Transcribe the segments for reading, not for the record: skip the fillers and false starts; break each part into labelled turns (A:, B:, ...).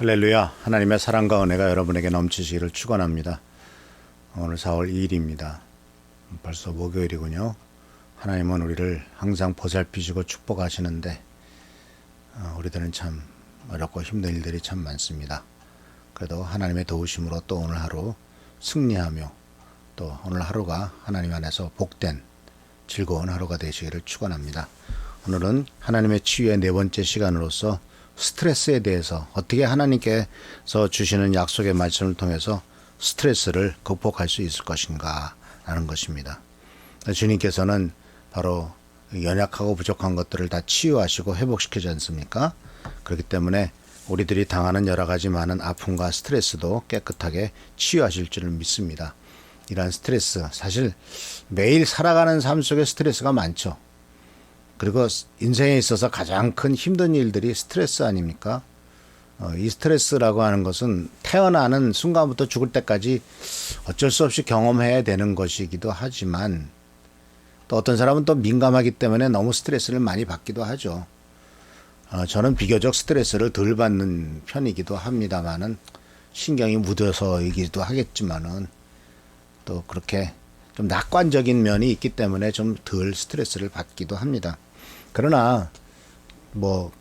A: 할렐루야. 하나님의 사랑과 은혜가 여러분에게 넘치시기를 축원합니다. 오늘 4월 2일입니다. 벌써 목요일이군요. 하나님은 우리를 항상 보살피시고 축복하시는데 우리들은 참 어렵고 힘든 일들이 참 많습니다. 그래도 하나님의 도우심으로 또 오늘 하루 승리하며 또 오늘 하루가 하나님 안에서 복된 즐거운 하루가 되시기를 축원합니다. 오늘은 하나님의 치유의 네 번째 시간으로서 스트레스에 대해서 어떻게 하나님께서 주시는 약속의 말씀을 통해서 스트레스를 극복할 수 있을 것인가 하는 것입니다. 주님께서는 바로 연약하고 부족한 것들을 다 치유하시고 회복시키지 않습니까? 그렇기 때문에 우리들이 당하는 여러 가지 많은 아픔과 스트레스도 깨끗하게 치유하실 줄을 믿습니다. 이러한 스트레스, 사실 매일 살아가는 삶 속에 스트레스가 많죠. 그리고 인생에 있어서 가장 큰 힘든 일들이 스트레스 아닙니까? 이 스트레스라고 하는 것은 태어나는 순간부터 죽을 때까지 어쩔 수 없이 경험해야 되는 것이기도 하지만 또 어떤 사람은 또 민감하기 때문에 너무 스트레스를 많이 받기도 하죠. 저는 비교적 스트레스를 덜 받는 편이기도 합니다만은 신경이 묻어서이기도 하겠지만은 또 그렇게 좀 낙관적인 면이 있기 때문에 좀 덜 스트레스를 받기도 합니다. 그러나 뭐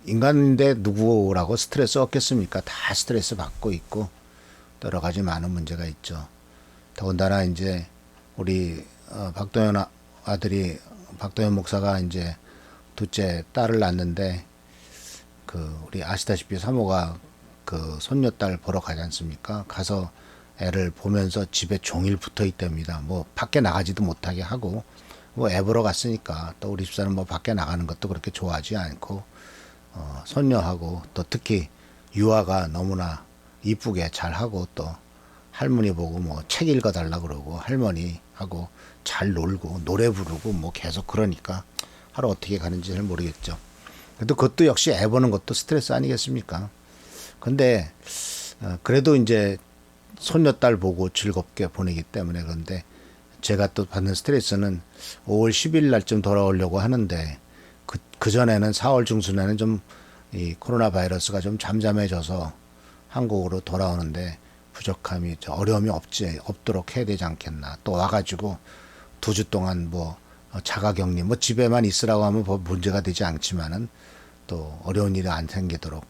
A: 인간인데 누구라고 스트레스 없겠습니까? 다 스트레스 받고 있고 여러 가지 많은 문제가 있죠. 더군다나 이제 우리 박도현 아들이 박도현 목사가 이제 둘째 딸을 낳는데 우리 아시다시피 사모가 손녀딸 보러 가지 않습니까? 가서 애를 보면서 집에 종일 붙어 있답니다. 뭐 밖에 나가지도 못하게 하고 뭐 애 보러 갔으니까 또 우리 집사는 뭐 밖에 나가는 것도 그렇게 좋아하지 않고 손녀하고 또 특히 유아가 너무나 이쁘게 잘하고 또 할머니 보고 뭐 책 읽어달라 그러고 할머니하고 잘 놀고 노래 부르고 뭐 계속 그러니까 하루 어떻게 가는지 잘 모르겠죠. 그래도 그것도 역시 애 보는 것도 스트레스 아니겠습니까? 근데 그래도 이제 손녀딸 보고 즐겁게 보내기 때문에 그런데 제가 또 받는 스트레스는 5월 10일 날쯤 돌아오려고 하는데 그 전에는 4월 중순에는 좀 이 코로나 바이러스가 좀 잠잠해져서 한국으로 돌아오는데 부족함이 어려움이 없도록 해야 되지 않겠나. 또 와가지고 2주 동안 뭐 자가격리 뭐 집에만 있으라고 하면 문제가 되지 않지만은 또 어려운 일이 안 생기도록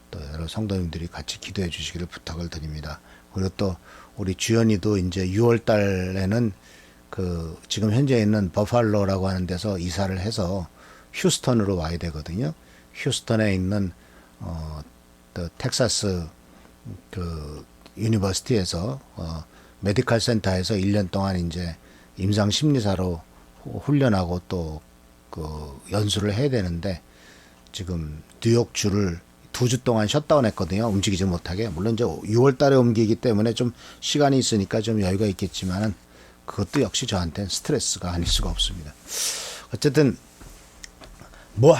A: 또 여러 성도님들이 같이 기도해 주시기를 부탁을 드립니다. 그리고 또 우리 주연이도 이제 6월 달에는 지금 현재 있는 버팔로라고 하는 데서 이사를 해서 휴스턴으로 와야 되거든요. 휴스턴에 있는 또 텍사스 유니버시티에서 메디컬 센터에서 1년 동안 이제 임상 심리사로 훈련하고 또 연수를 해야 되는데 지금 뉴욕 주를 2주 동안 셧다운 했거든요. 움직이지 못하게. 물론 이제 6월 달에 옮기기 때문에 좀 시간이 있으니까 좀 여유가 있겠지만은 그것도 역시 저한테는 스트레스가 아닐 수가 없습니다. 어쨌든 뭐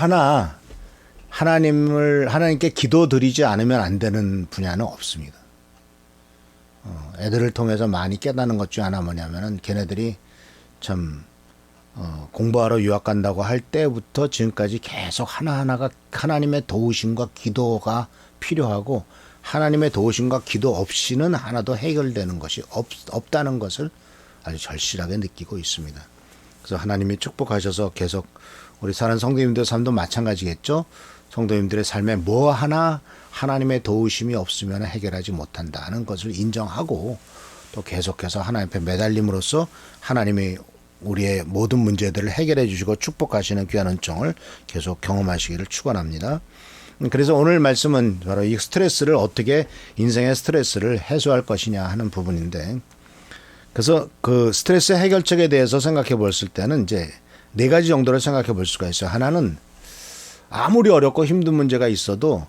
A: 하나님께 기도드리지 않으면 안 되는 분야는 없습니다. 애들을 통해서 많이 깨닫는 것 중 하나 뭐냐면은 걔네들이 참 공부하러 유학 간다고 할 때부터 지금까지 계속 하나하나가 하나님의 도우심과 기도가 필요하고 하나님의 도우심과 기도 없이는 하나도 해결되는 것이 없다는 것을 아주 절실하게 느끼고 있습니다. 그래서 하나님이 축복하셔서 계속 우리 사는 성도님들 삶도 마찬가지겠죠. 성도님들의 삶에 뭐 하나 하나님의 도우심이 없으면 해결하지 못한다는 것을 인정하고 또 계속해서 하나님 앞에 매달림으로써 하나님이 우리의 모든 문제들을 해결해 주시고 축복하시는 귀한 은총을 계속 경험하시기를 축원합니다. 그래서 오늘 말씀은 바로 이 스트레스를 어떻게 인생의 스트레스를 해소할 것이냐 하는 부분인데 그래서 스트레스 해결책에 대해서 생각해 봤을 때는 이제 4가지 정도를 생각해 볼 수가 있어요. 하나는 아무리 어렵고 힘든 문제가 있어도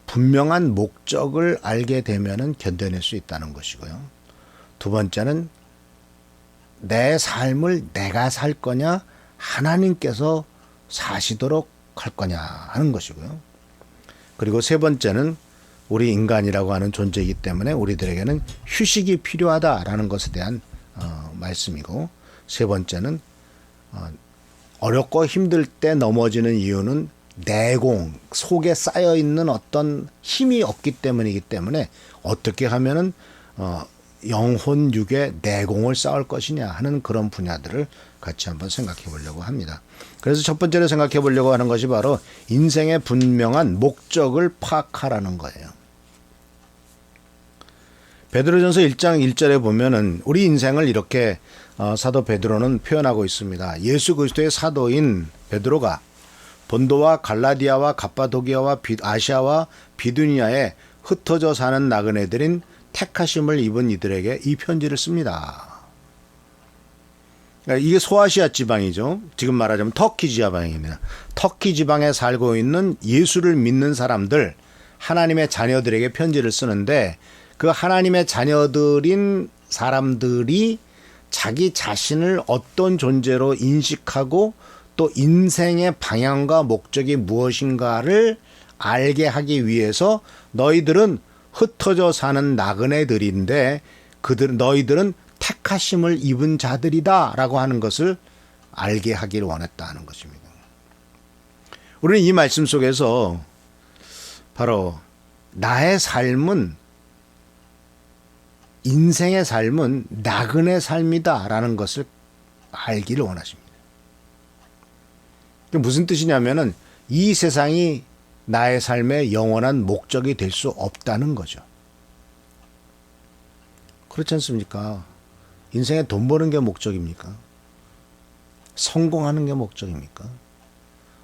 A: 분명한 목적을 알게 되면은 견뎌낼 수 있다는 것이고요. 2번째는 내 삶을 내가 살 거냐 하나님께서 사시도록 할 거냐 하는 것이고요. 그리고 3번째는 우리 인간이라고 하는 존재이기 때문에 우리들에게는 휴식이 필요하다라는 것에 대한 말씀이고 3번째는 어렵고 힘들 때 넘어지는 이유는 내공 속에 쌓여 있는 어떤 힘이 없기 때문이기 때문에 어떻게 하면은 영혼 육의 내공을 쌓을 것이냐 하는 그런 분야들을 같이 한번 생각해 보려고 합니다. 그래서 첫 번째로 생각해 보려고 하는 것이 바로 인생의 분명한 목적을 파악하라는 거예요. 베드로전서 1장 1절에 보면은 우리 인생을 이렇게 사도 베드로는 표현하고 있습니다. 예수 그리스도의 사도인 베드로가 본도와 갈라디아와 갑바도기아와 아시아와 비두니아에 흩어져 사는 나그네들인 택하심을 입은 이들에게 이 편지를 씁니다. 그러니까 이게 소아시아 지방이죠. 지금 말하자면 터키 지방입니다. 터키 지방에 살고 있는 예수를 믿는 사람들, 하나님의 자녀들에게 편지를 쓰는데 그 하나님의 자녀들인 사람들이 자기 자신을 어떤 존재로 인식하고 또 인생의 방향과 목적이 무엇인가를 알게 하기 위해서 너희들은 흩어져 사는 나그네들인데 너희들은 택하심을 입은 자들이다 라고 하는 것을 알게 하기를 원했다는 것입니다. 우리는 이 말씀 속에서 바로 나의 삶은 인생의 삶은 나그네 삶이다 라는 것을 알기를 원하십니다. 무슨 뜻이냐면은 이 세상이 나의 삶의 영원한 목적이 될 수 없다는 거죠. 그렇지 않습니까? 인생에 돈 버는 게 목적입니까? 성공하는 게 목적입니까?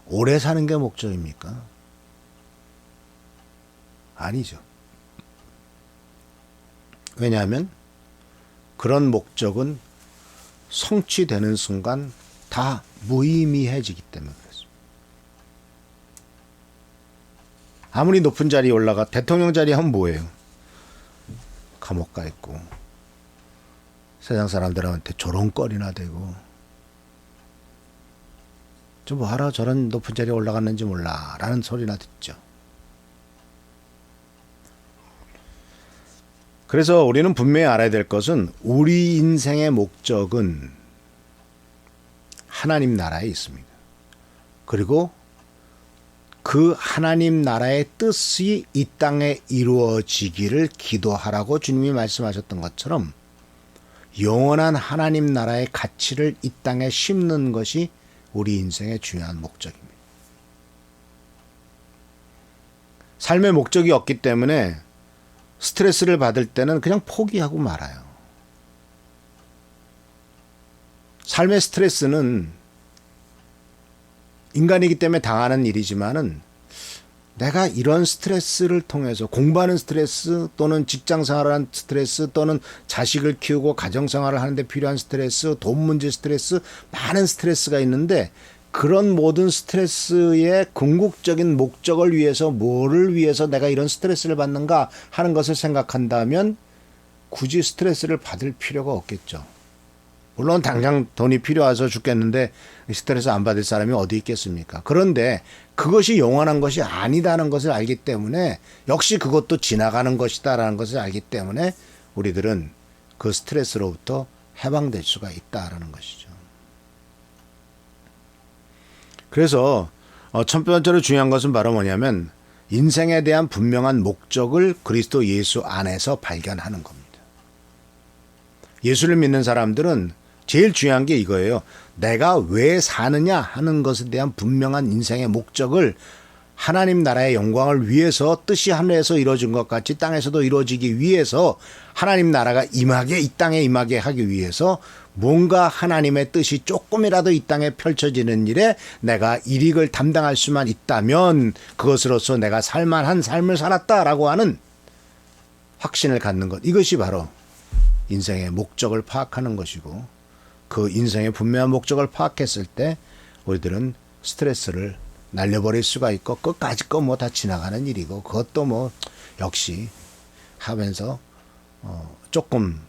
A: 오래 사는 게 목적입니까? 아니죠. 왜냐하면 그런 목적은 성취되는 순간 다 무의미해지기 때문에 그렇습니다. 아무리 높은 자리에 올라가 대통령 자리에 하면 뭐예요? 감옥 가 있고 세상 사람들한테 조롱거리나 되고 저 뭐하러 저런 높은 자리에 올라갔는지 몰라 라는 소리나 듣죠. 그래서 우리는 분명히 알아야 될 것은 우리 인생의 목적은 하나님 나라에 있습니다. 그리고 그 하나님 나라의 뜻이 이 땅에 이루어지기를 기도하라고 주님이 말씀하셨던 것처럼 영원한 하나님 나라의 가치를 이 땅에 심는 것이 우리 인생의 중요한 목적입니다. 삶의 목적이 없기 때문에 스트레스를 받을 때는 그냥 포기하고 말아요. 삶의 스트레스는 인간이기 때문에 당하는 일이지만은 내가 이런 스트레스를 통해서 공부하는 스트레스 또는 직장 생활하는 스트레스 또는 자식을 키우고 가정 생활을 하는데 필요한 스트레스, 돈 문제 스트레스, 많은 스트레스가 있는데 그런 모든 스트레스의 궁극적인 목적을 위해서 뭐를 위해서 내가 이런 스트레스를 받는가 하는 것을 생각한다면 굳이 스트레스를 받을 필요가 없겠죠. 물론 당장 돈이 필요해서 죽겠는데 스트레스 안 받을 사람이 어디 있겠습니까? 그런데 그것이 영원한 것이 아니다는 것을 알기 때문에 역시 그것도 지나가는 것이다라는 것을 알기 때문에 우리들은 그 스트레스로부터 해방될 수가 있다라는 것이죠. 그래서 첫 번째로 중요한 것은 바로 뭐냐면 인생에 대한 분명한 목적을 그리스도 예수 안에서 발견하는 겁니다. 예수를 믿는 사람들은 제일 중요한 게 이거예요. 내가 왜 사느냐 하는 것에 대한 분명한 인생의 목적을 하나님 나라의 영광을 위해서 뜻이 하늘에서 이루어진 것 같이 땅에서도 이루어지기 위해서 하나님 나라가 임하게 이 땅에 임하게 하기 위해서 뭔가 하나님의 뜻이 조금이라도 이 땅에 펼쳐지는 일에 내가 일익을 담당할 수만 있다면 그것으로서 내가 살만한 삶을 살았다라고 하는 확신을 갖는 것. 이것이 바로 인생의 목적을 파악하는 것이고 그 인생의 분명한 목적을 파악했을 때 우리들은 스트레스를 날려버릴 수가 있고 끝까지 거 뭐 다 지나가는 일이고 그것도 뭐 역시 하면서 조금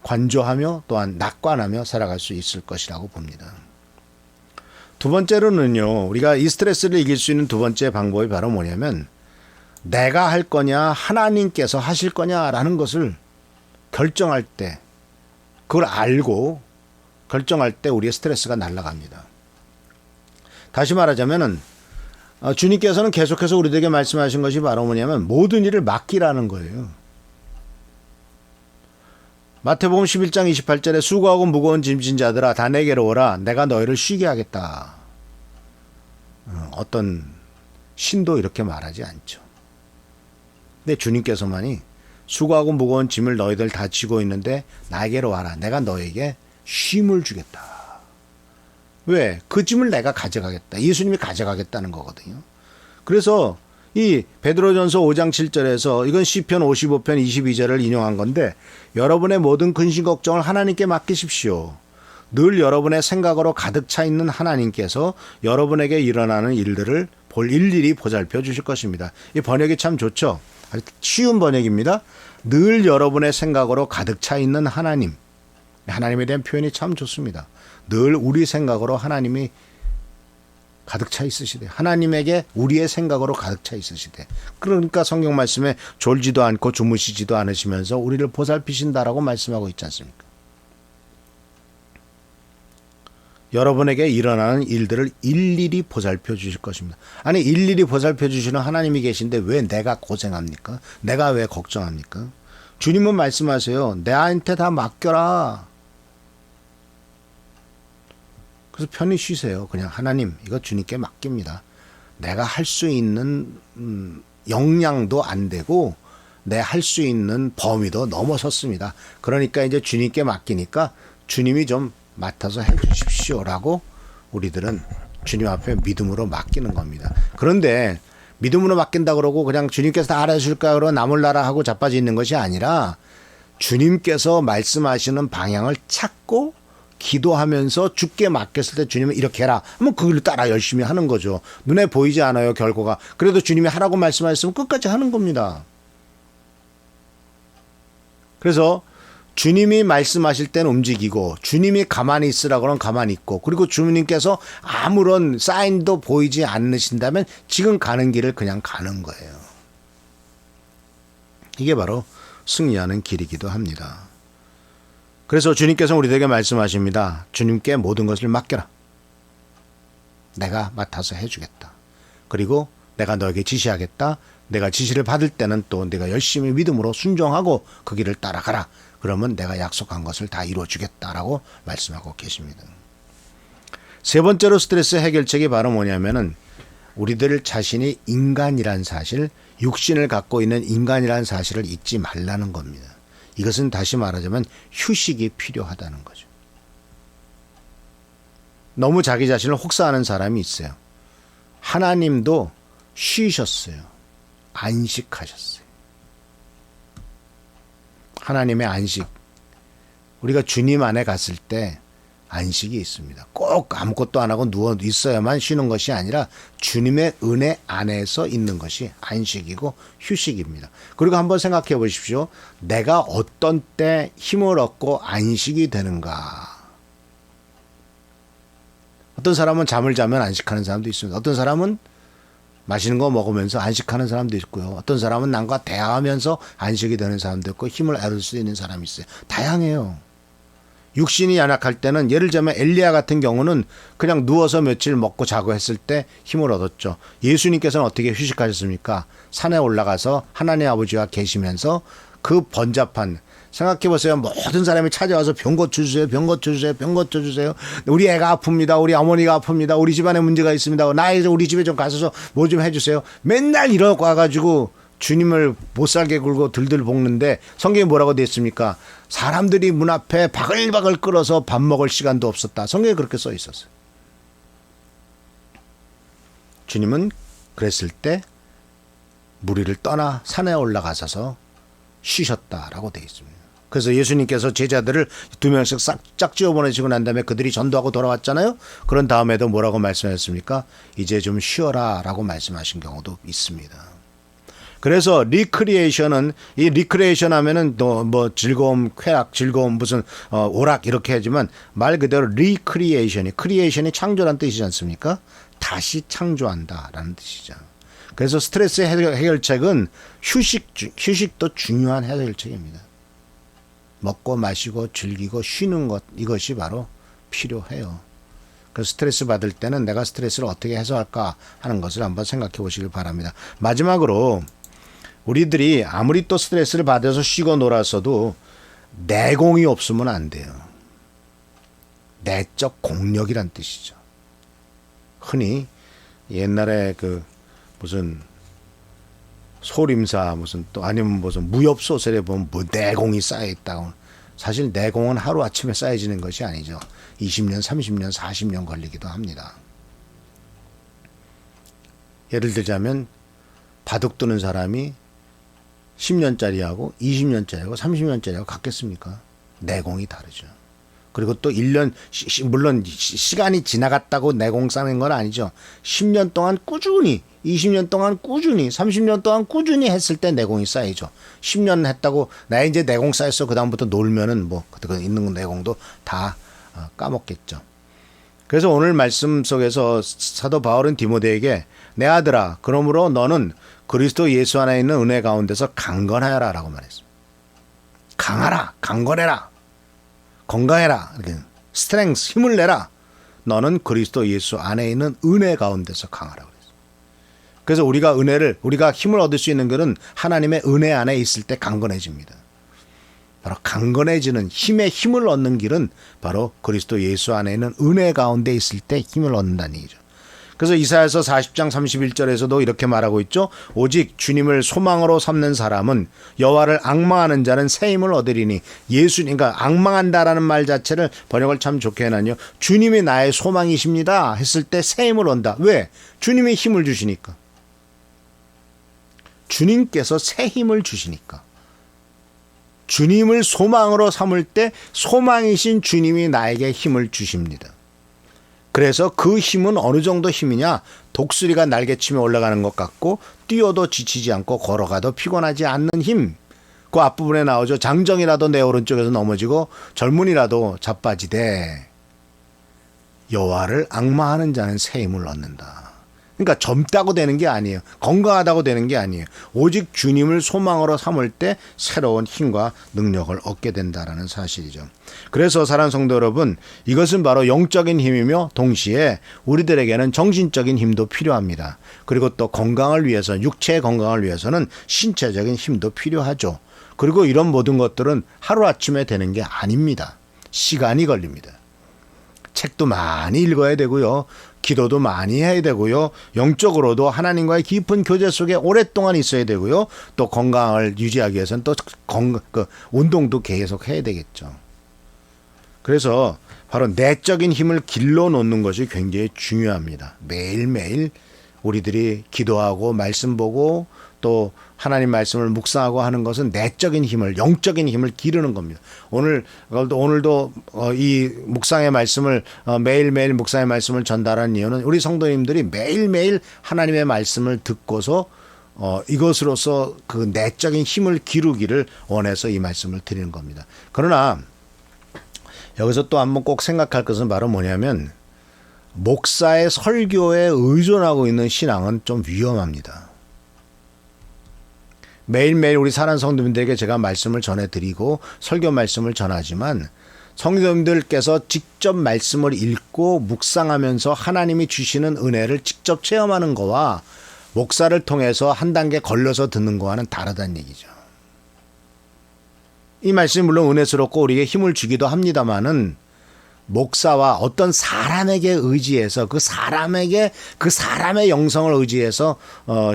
A: 관조하며 또한 낙관하며 살아갈 수 있을 것이라고 봅니다. 두 번째로는요. 우리가 이 스트레스를 이길 수 있는 두 번째 방법이 바로 뭐냐면 내가 할 거냐 하나님께서 하실 거냐라는 것을 결정할 때 그걸 알고 결정할 때 우리의 스트레스가 날아갑니다. 다시 말하자면은 주님께서는 계속해서 우리들에게 말씀하신 것이 바로 뭐냐면 모든 일을 맡기라는 거예요. 마태복음 11장 28절에 수고하고 무거운 짐진 자들아 다 내게로 오라 내가 너희를 쉬게 하겠다. 어떤 신도 이렇게 말하지 않죠. 근데 주님께서만이 수고하고 무거운 짐을 너희들 다 지고 있는데 나에게로 와라. 내가 너에게 쉼을 주겠다. 왜? 그 짐을 내가 가져가겠다. 예수님이 가져가겠다는 거거든요. 그래서 이 베드로전서 5장 7절에서 이건 시편 55편 22절을 인용한 건데 여러분의 모든 근심 걱정을 하나님께 맡기십시오. 늘 여러분의 생각으로 가득 차 있는 하나님께서 여러분에게 일어나는 일들을 일일이 보살펴 주실 것입니다. 이 번역이 참 좋죠. 아주 쉬운 번역입니다. 늘 여러분의 생각으로 가득 차 있는 하나님. 하나님에 대한 표현이 참 좋습니다. 늘 우리 생각으로 하나님이 가득 차 있으시대. 하나님에게 우리의 생각으로 가득 차 있으시대. 그러니까 성경 말씀에 졸지도 않고 주무시지도 않으시면서 우리를 보살피신다라고 말씀하고 있지 않습니까? 여러분에게 일어나는 일들을 일일이 보살펴 주실 것입니다. 아니 일일이 보살펴 주시는 하나님이 계신데 왜 내가 고생합니까? 내가 왜 걱정합니까? 주님은 말씀하세요. 내한테 다 맡겨라. 그래서 편히 쉬세요. 그냥 하나님 이거 주님께 맡깁니다. 내가 할 수 있는 역량도 안 되고 내 할 수 있는 범위도 넘어섰습니다. 그러니까 이제 주님께 맡기니까 주님이 좀 맡아서 해 주십시오라고 우리들은 주님 앞에 믿음으로 맡기는 겁니다. 그런데 믿음으로 맡긴다 그러고 그냥 주님께서 다 알아주실까 그러고 나몰라라 하고 자빠져 있는 것이 아니라 주님께서 말씀하시는 방향을 찾고 기도하면서 주께 맡겼을 때 주님은 이렇게 해라 하면 그걸 따라 열심히 하는 거죠. 눈에 보이지 않아요 결과가. 그래도 주님이 하라고 말씀하셨으면 끝까지 하는 겁니다. 그래서 주님이 말씀하실 때는 움직이고 주님이 가만히 있으라고 하면 가만히 있고 그리고 주님께서 아무런 사인도 보이지 않으신다면 지금 가는 길을 그냥 가는 거예요. 이게 바로 승리하는 길이기도 합니다. 그래서 주님께서 우리에게 말씀하십니다. 주님께 모든 것을 맡겨라. 내가 맡아서 해주겠다. 그리고 내가 너에게 지시하겠다. 내가 지시를 받을 때는 또 내가 열심히 믿음으로 순종하고 그 길을 따라가라. 그러면 내가 약속한 것을 다 이루어주겠다라고 말씀하고 계십니다. 세 번째로 스트레스 해결책이 바로 뭐냐면은 우리들 자신이 인간이란 사실, 육신을 갖고 있는 인간이란 사실을 잊지 말라는 겁니다. 이것은 다시 말하자면 휴식이 필요하다는 거죠. 너무 자기 자신을 혹사하는 사람이 있어요. 하나님도 쉬셨어요. 안식하셨어요. 하나님의 안식. 우리가 주님 안에 갔을 때 안식이 있습니다. 꼭 아무것도 안 하고 누워 있어야만 쉬는 것이 아니라 주님의 은혜 안에서 있는 것이 안식이고 휴식입니다. 그리고 한번 생각해 보십시오. 내가 어떤 때 힘을 얻고 안식이 되는가. 어떤 사람은 잠을 자면 안식하는 사람도 있습니다. 어떤 사람은 맛있는 거 먹으면서 안식하는 사람도 있고요. 어떤 사람은 남과 대화하면서 안식이 되는 사람도 있고 힘을 얻을 수 있는 사람이 있어요. 다양해요. 육신이 연약할 때는 예를 들자면 엘리야 같은 경우는 그냥 누워서 며칠 먹고 자고 했을 때 힘을 얻었죠. 예수님께서는 어떻게 휴식하셨습니까? 산에 올라가서 하나님 아버지와 계시면서 그 번잡한 생각해보세요. 모든 사람이 찾아와서 병 고쳐주세요. 병 고쳐주세요. 병 고쳐주세요. 우리 애가 아픕니다. 우리 어머니가 아픕니다. 우리 집안에 문제가 있습니다. 나이 우리 집에 좀 가서 뭐 좀 해주세요. 맨날 이러고 와가지고 주님을 못살게 굴고 들들 볶는데 성경에 뭐라고 되어 있습니까? 사람들이 문 앞에 바글바글 끓어서 밥 먹을 시간도 없었다. 성경에 그렇게 써 있었어요. 주님은 그랬을 때 무리를 떠나 산에 올라가셔서 쉬셨다라고 되어 있습니다. 그래서 예수님께서 제자들을 2명씩 싹 짝지어 보내시고 난 다음에 그들이 전도하고 돌아왔잖아요. 그런 다음에도 뭐라고 말씀하셨습니까? 이제 좀 쉬어라 라고 말씀하신 경우도 있습니다. 그래서 리크리에이션은 이 리크리에이션 하면은 또 뭐 즐거움, 쾌락, 즐거움 무슨 오락 이렇게 하지만 말 그대로 리크리에이션이 크리에이션이 창조란 뜻이지 않습니까? 다시 창조한다라는 뜻이죠. 그래서 스트레스 해결책은 휴식도 중요한 해결책입니다. 먹고 마시고 즐기고 쉬는 것 이것이 바로 필요해요. 그 스트레스 받을 때는 내가 스트레스를 어떻게 해소할까 하는 것을 한번 생각해 보시길 바랍니다. 마지막으로 우리들이 아무리 또 스트레스를 받아서 쉬고 놀았어도 내공이 없으면 안 돼요. 내적 공력이란 뜻이죠. 흔히 옛날에 그 무슨 소림사 무슨 또 아니면 무슨 무협 소설에 보면 뭐 내공이 쌓여 있다고. 사실 내공은 하루아침에 쌓여지는 것이 아니죠. 20년, 30년, 40년 걸리기도 합니다. 예를 들자면 바둑 두는 사람이 10년짜리하고 20년짜리하고 30년짜리하고 같겠습니까? 내공이 다르죠. 그리고 또 1년, 물론 시간이 지나갔다고 내공 쌓는 건 아니죠. 10년 동안 꾸준히, 20년 동안 꾸준히, 30년 동안 꾸준히 했을 때 내공이 쌓이죠. 10년 했다고 나 이제 내공 쌓였어. 그다음부터 놀면은 뭐 그 있는 내공도 다 까먹겠죠. 그래서 오늘 말씀 속에서 사도 바울은 디모데에게 내 아들아, 그러므로 너는 그리스도 예수 안에 있는 은혜 가운데서 강건하여라 라고 말했습니다. 강하라, 강건해라. 건강해라. 이렇게 스트렝스, 힘을 내라. 너는 그리스도 예수 안에 있는 은혜 가운데서 강하라 그랬어요. 그래서 우리가 힘을 얻을 수 있는 것은 하나님의 은혜 안에 있을 때 강건해집니다. 바로 강건해지는 힘을 얻는 길은 바로 그리스도 예수 안에 있는 은혜 가운데 있을 때 힘을 얻는다는 얘기죠. 그래서 이사야서 40장 31절에서도 이렇게 말하고 있죠. 오직 주님을 소망으로 삼는 사람은 여호와를 앙망하는 자는 새 힘을 얻으리니 그러니까 앙망한다라는 말 자체를 번역을 참 좋게 해놨요. 주님이 나의 소망이십니다 했을 때 새 힘을 얻는다. 왜? 주님이 힘을 주시니까. 주님께서 새 힘을 주시니까. 주님을 소망으로 삼을 때 소망이신 주님이 나에게 힘을 주십니다. 그래서 그 힘은 어느 정도 힘이냐? 독수리가 날개치며 올라가는 것 같고 뛰어도 지치지 않고 걸어가도 피곤하지 않는 힘. 그 앞부분에 나오죠. 장정이라도 내 오른쪽에서 넘어지고 젊은이라도 자빠지되 여호와를 앙망하는 자는 새 힘을 얻는다. 그러니까 젊다고 되는 게 아니에요. 건강하다고 되는 게 아니에요. 오직 주님을 소망으로 삼을 때 새로운 힘과 능력을 얻게 된다는 사실이죠. 그래서 사랑하는 성도 여러분, 이것은 바로 영적인 힘이며 동시에 우리들에게는 정신적인 힘도 필요합니다. 그리고 또 건강을 위해서, 육체의 건강을 위해서는 신체적인 힘도 필요하죠. 그리고 이런 모든 것들은 하루아침에 되는 게 아닙니다. 시간이 걸립니다. 책도 많이 읽어야 되고요. 기도도 많이 해야 되고요. 영적으로도 하나님과의 깊은 교제 속에 오랫동안 있어야 되고요. 또 건강을 유지하기 위해서는 또 운동도 계속 해야 되겠죠. 그래서 바로 내적인 힘을 길러 놓는 것이 굉장히 중요합니다. 매일매일 우리들이 기도하고 말씀 보고 또 하나님 말씀을 묵상하고 하는 것은 내적인 힘을, 영적인 힘을 기르는 겁니다. 오늘도 이 묵상의 말씀을 매일매일 묵상의 말씀을 전달하는 이유는 우리 성도님들이 매일매일 하나님의 말씀을 듣고서 이것으로서 그 내적인 힘을 기르기를 원해서 이 말씀을 드리는 겁니다. 그러나 여기서 또 한번 꼭 생각할 것은 바로 뭐냐면 목사의 설교에 의존하고 있는 신앙은 좀 위험합니다. 매일매일 우리 사랑하는 성도님들에게 제가 말씀을 전해드리고 설교 말씀을 전하지만 성도님들께서 직접 말씀을 읽고 묵상하면서 하나님이 주시는 은혜를 직접 체험하는 거와 목사를 통해서 한 단계 걸려서 듣는 거와는 다르다는 얘기죠. 이 말씀이 물론 은혜스럽고 우리에게 힘을 주기도 합니다마는 목사와 어떤 사람에게 의지해서 그 사람의 영성을 의지해서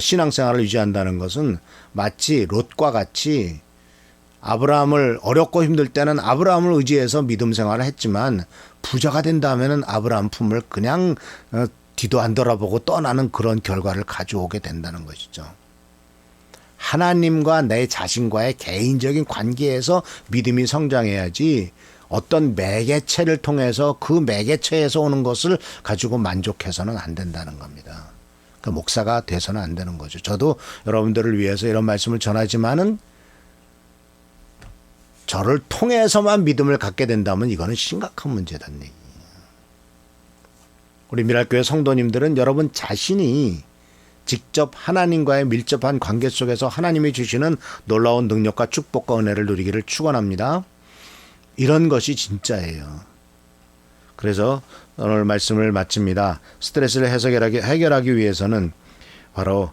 A: 신앙생활을 유지한다는 것은 마치 롯과 같이 아브라함을 어렵고 힘들 때는 아브라함을 의지해서 믿음 생활을 했지만 부자가 된 다음에는 아브라함 품을 그냥 뒤도 안 돌아보고 떠나는 그런 결과를 가져오게 된다는 것이죠. 하나님과 내 자신과의 개인적인 관계에서 믿음이 성장해야지 어떤 매개체를 통해서 그 매개체에서 오는 것을 가지고 만족해서는 안 된다는 겁니다. 그 목사가 돼서는 안 되는 거죠. 저도 여러분들을 위해서 이런 말씀을 전하지만은 저를 통해서만 믿음을 갖게 된다면 이거는 심각한 문제다는 얘기예요. 우리 미랄교회 성도님들은 여러분 자신이 직접 하나님과의 밀접한 관계 속에서 하나님이 주시는 놀라운 능력과 축복과 은혜를 누리기를 축원합니다. 이런 것이 진짜예요. 그래서 오늘 말씀을 마칩니다. 스트레스를 해결하기 위해서는 바로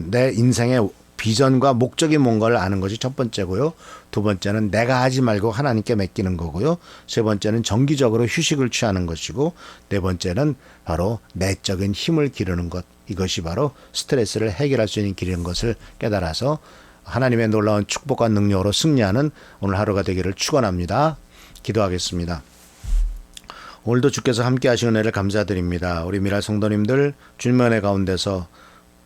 A: 내 인생의 비전과 목적이 뭔가를 아는 것이 첫 번째고요. 두 번째는 내가 하지 말고 하나님께 맡기는 거고요. 세 번째는 정기적으로 휴식을 취하는 것이고, 네 번째는 바로 내적인 힘을 기르는 것. 이것이 바로 스트레스를 해결할 수 있는 길인 것을 깨달아서 하나님의 놀라운 축복과 능력으로 승리하는 오늘 하루가 되기를 축원합니다. 기도하겠습니다. 오늘도 주께서 함께 하시는 은혜를 감사드립니다. 우리 미랄 성도님들 주님의 은혜 가운데서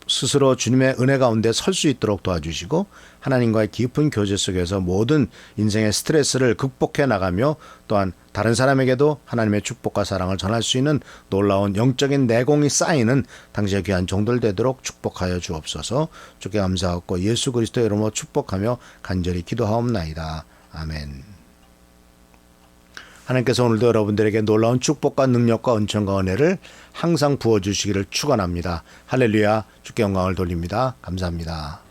A: 스스로 주님의 은혜 가운데 설 수 있도록 도와주시고, 하나님과의 깊은 교제 속에서 모든 인생의 스트레스를 극복해 나가며 또한 다른 사람에게도 하나님의 축복과 사랑을 전할 수 있는 놀라운 영적인 내공이 쌓이는 당시의 귀한 종들 되도록 축복하여 주옵소서. 주께 감사하고 예수 그리스도의 이름으로 축복하며 간절히 기도하옵나이다. 아멘. 하나님께서 오늘도 여러분들에게 놀라운 축복과 능력과 은총과 은혜를 항상 부어주시기를 축원합니다. 할렐루야. 주께 영광을 돌립니다. 감사합니다.